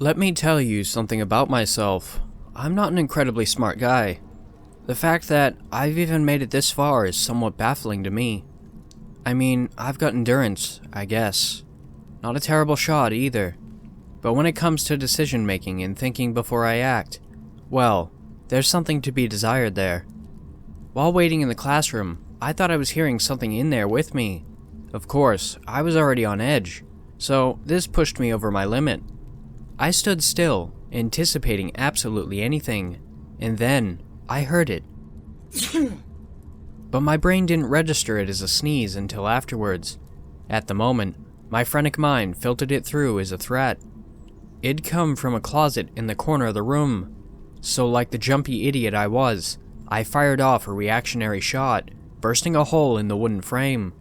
Let me tell you something about myself. I'm not an incredibly smart guy. The fact that I've even made it this far is somewhat baffling to me. I mean, I've got endurance, I guess. Not a terrible shot either. But when it comes to decision making and thinking before I act, well, there's something to be desired there. While waiting in the classroom, I thought I was hearing something in there with me. Of course, I was already on edge, so this pushed me over my limit. I stood still, anticipating absolutely anything, and then I heard it. But my brain didn't register it as a sneeze until afterwards. At the moment, my frenetic mind filtered it through as a threat. It'd come from a closet in the corner of the room, so like the jumpy idiot I was, I fired off a reactionary shot, bursting a hole in the wooden frame.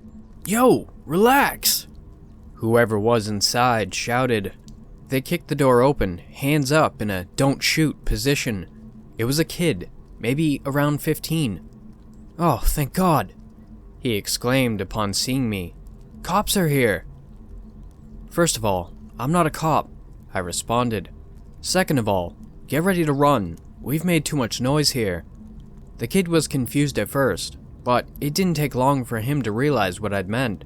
"Yo, relax!" Whoever was inside shouted. They kicked the door open, hands up in a don't shoot position. It was a kid, maybe around 15. "Oh, thank God," he exclaimed upon seeing me. "Cops are here." "First of all, I'm not a cop," I responded. "Second of all, get ready to run. We've made too much noise here." The kid was confused at first, but it didn't take long for him to realize what I'd meant.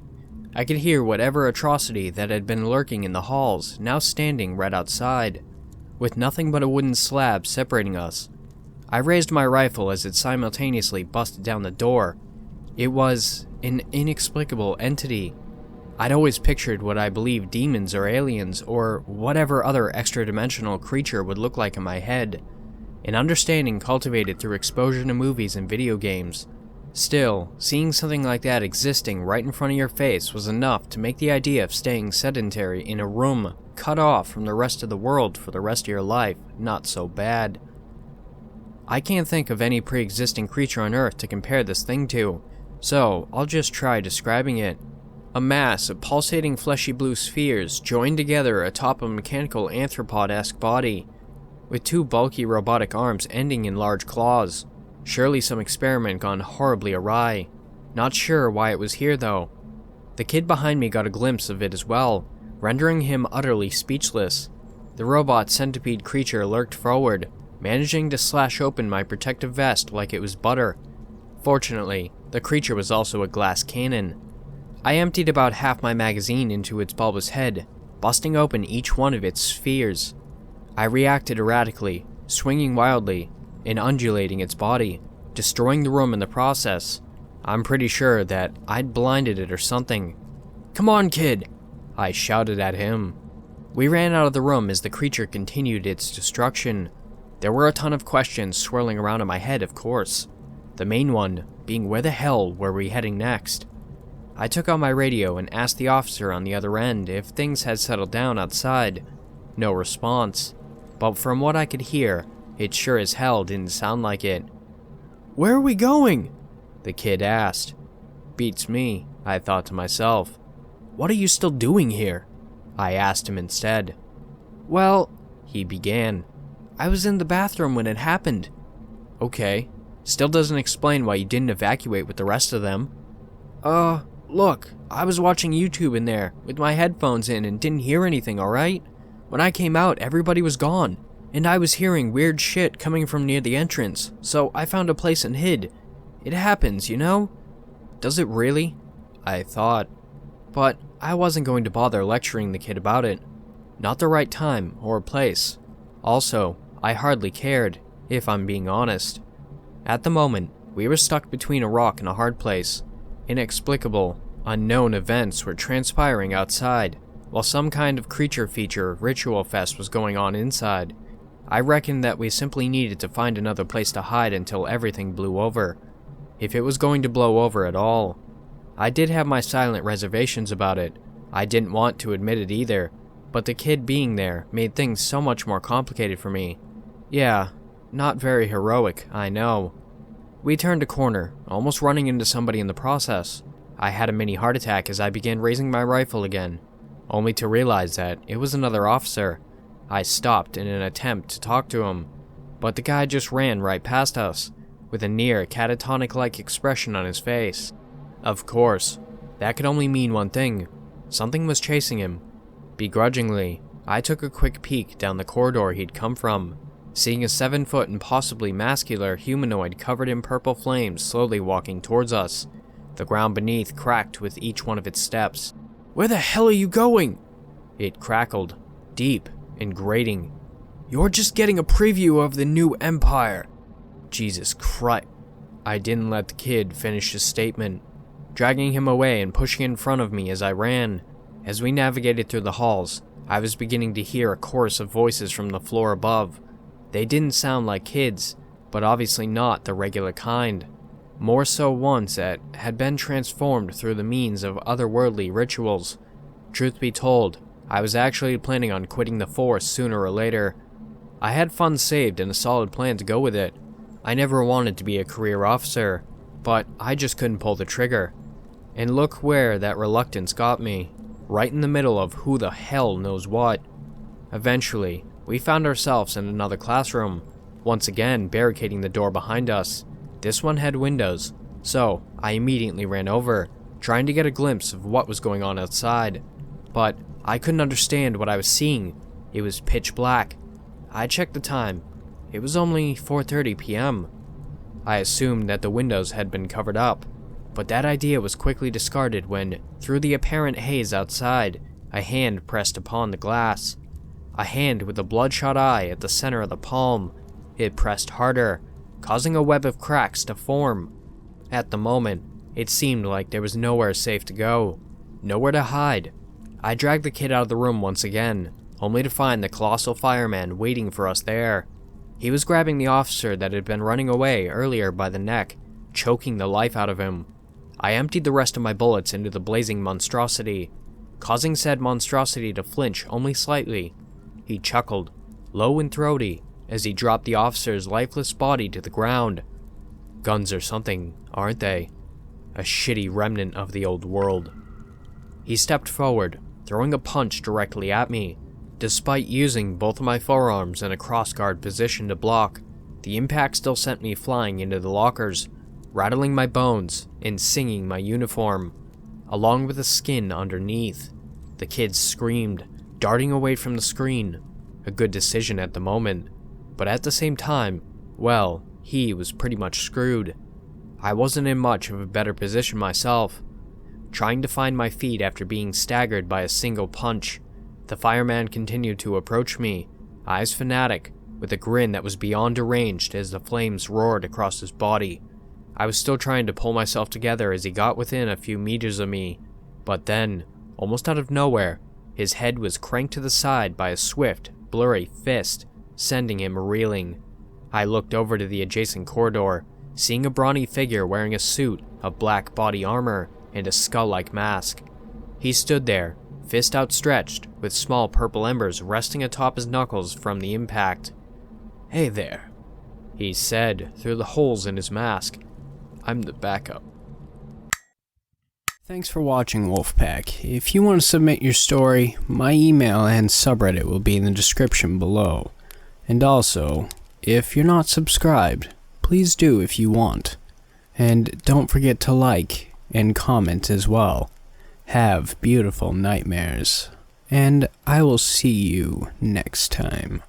I could hear whatever atrocity that had been lurking in the halls now standing right outside, with nothing but a wooden slab separating us. I raised my rifle as it simultaneously busted down the door. It was an inexplicable entity. I'd always pictured what I believed demons or aliens or whatever other extra-dimensional creature would look like in my head, an understanding cultivated through exposure to movies and video games. Still, seeing something like that existing right in front of your face was enough to make the idea of staying sedentary in a room cut off from the rest of the world for the rest of your life not so bad. I can't think of any pre-existing creature on Earth to compare this thing to, so I'll just try describing it. A mass of pulsating fleshy blue spheres joined together atop a mechanical arthropod-esque body, with two bulky robotic arms ending in large claws. Surely some experiment gone horribly awry. Not sure why it was here though. The kid behind me got a glimpse of it as well, rendering him utterly speechless. The robot centipede creature lurked forward, managing to slash open my protective vest like it was butter. Fortunately, the creature was also a glass cannon. I emptied about half my magazine into its bulbous head, busting open each one of its spheres. I reacted erratically, swinging wildly, and undulating its body, destroying the room in the process. I'm pretty sure that I'd blinded it or something. "Come on, kid!" I shouted at him. We ran out of the room as the creature continued its destruction. There were a ton of questions swirling around in my head, of course. The main one being where the hell were we heading next? I took out my radio and asked the officer on the other end if things had settled down outside. No response. But from what I could hear, it sure as hell didn't sound like it. "Where are we going?" the kid asked. Beats me, I thought to myself. "What are you still doing here?" I asked him instead. "Well," he began, "I was in the bathroom when it happened." "Okay, still doesn't explain why you didn't evacuate with the rest of them." Look, I was watching YouTube in there with my headphones in and didn't hear anything, alright? When I came out, everybody was gone. And I was hearing weird shit coming from near the entrance, so I found a place and hid. It happens, you know? Does it really? I thought. But I wasn't going to bother lecturing the kid about it. Not the right time or place. Also, I hardly cared, if I'm being honest. At the moment, we were stuck between a rock and a hard place. Inexplicable, unknown events were transpiring outside, while some kind of creature feature ritual fest was going on inside. I reckoned that we simply needed to find another place to hide until everything blew over. If it was going to blow over at all. I did have my silent reservations about it. I didn't want to admit it either, but the kid being there made things so much more complicated for me. Yeah, not very heroic, I know. We turned a corner, almost running into somebody in the process. I had a mini heart attack as I began raising my rifle again, only to realize that it was another officer. I stopped in an attempt to talk to him, but the guy just ran right past us, with a near catatonic-like expression on his face. Of course, that could only mean one thing. Something was chasing him. Begrudgingly, I took a quick peek down the corridor he'd come from, seeing a 7-foot and possibly muscular humanoid covered in purple flames slowly walking towards us. The ground beneath cracked with each one of its steps. "Where the hell are you going?" It crackled, deep and grating. "You're just getting a preview of the new empire." Jesus Christ. I didn't let the kid finish his statement, dragging him away and pushing in front of me as I ran. As we navigated through the halls, I was beginning to hear a chorus of voices from the floor above. They didn't sound like kids, but obviously not the regular kind. More so ones that had been transformed through the means of otherworldly rituals. Truth be told, I was actually planning on quitting the force sooner or later. I had funds saved and a solid plan to go with it. I never wanted to be a career officer, but I just couldn't pull the trigger. And look where that reluctance got me, right in the middle of who the hell knows what. Eventually, we found ourselves in another classroom, once again barricading the door behind us. This one had windows, so I immediately ran over, trying to get a glimpse of what was going on outside. But I couldn't understand what I was seeing. It was pitch black. I checked the time. It was only 4:30 p.m. I assumed that the windows had been covered up, but that idea was quickly discarded when, through the apparent haze outside, a hand pressed upon the glass. A hand with a bloodshot eye at the center of the palm. It pressed harder, causing a web of cracks to form. At the moment, it seemed like there was nowhere safe to go, nowhere to hide. I dragged the kid out of the room once again, only to find the colossal fireman waiting for us there. He was grabbing the officer that had been running away earlier by the neck, choking the life out of him. I emptied the rest of my bullets into the blazing monstrosity, causing said monstrosity to flinch only slightly. He chuckled, low and throaty, as he dropped the officer's lifeless body to the ground. Guns are something, aren't they? A shitty remnant of the old world. He stepped forward, throwing a punch directly at me. Despite using both of my forearms in a cross-guard position to block, the impact still sent me flying into the lockers, rattling my bones and singing my uniform, along with the skin underneath. The kid screamed, darting away from the screen. A good decision at the moment, but at the same time, well, he was pretty much screwed. I wasn't in much of a better position myself. Trying to find my feet after being staggered by a single punch, the fireman continued to approach me, eyes fanatic, with a grin that was beyond deranged as the flames roared across his body. I was still trying to pull myself together as he got within a few meters of me, but then, almost out of nowhere, his head was cranked to the side by a swift, blurry fist, sending him reeling. I looked over to the adjacent corridor, seeing a brawny figure wearing a suit of black body armor and a skull-like mask. He stood there, fist outstretched, with small purple embers resting atop his knuckles from the impact. "Hey there," he said through the holes in his mask. "I'm the backup." Thanks for watching, Wolfpack. If you want to submit your story, my email and subreddit will be in the description below. And also, if you're not subscribed, please do if you want. And don't forget to like and comment as well. Have beautiful nightmares, and I will see you next time.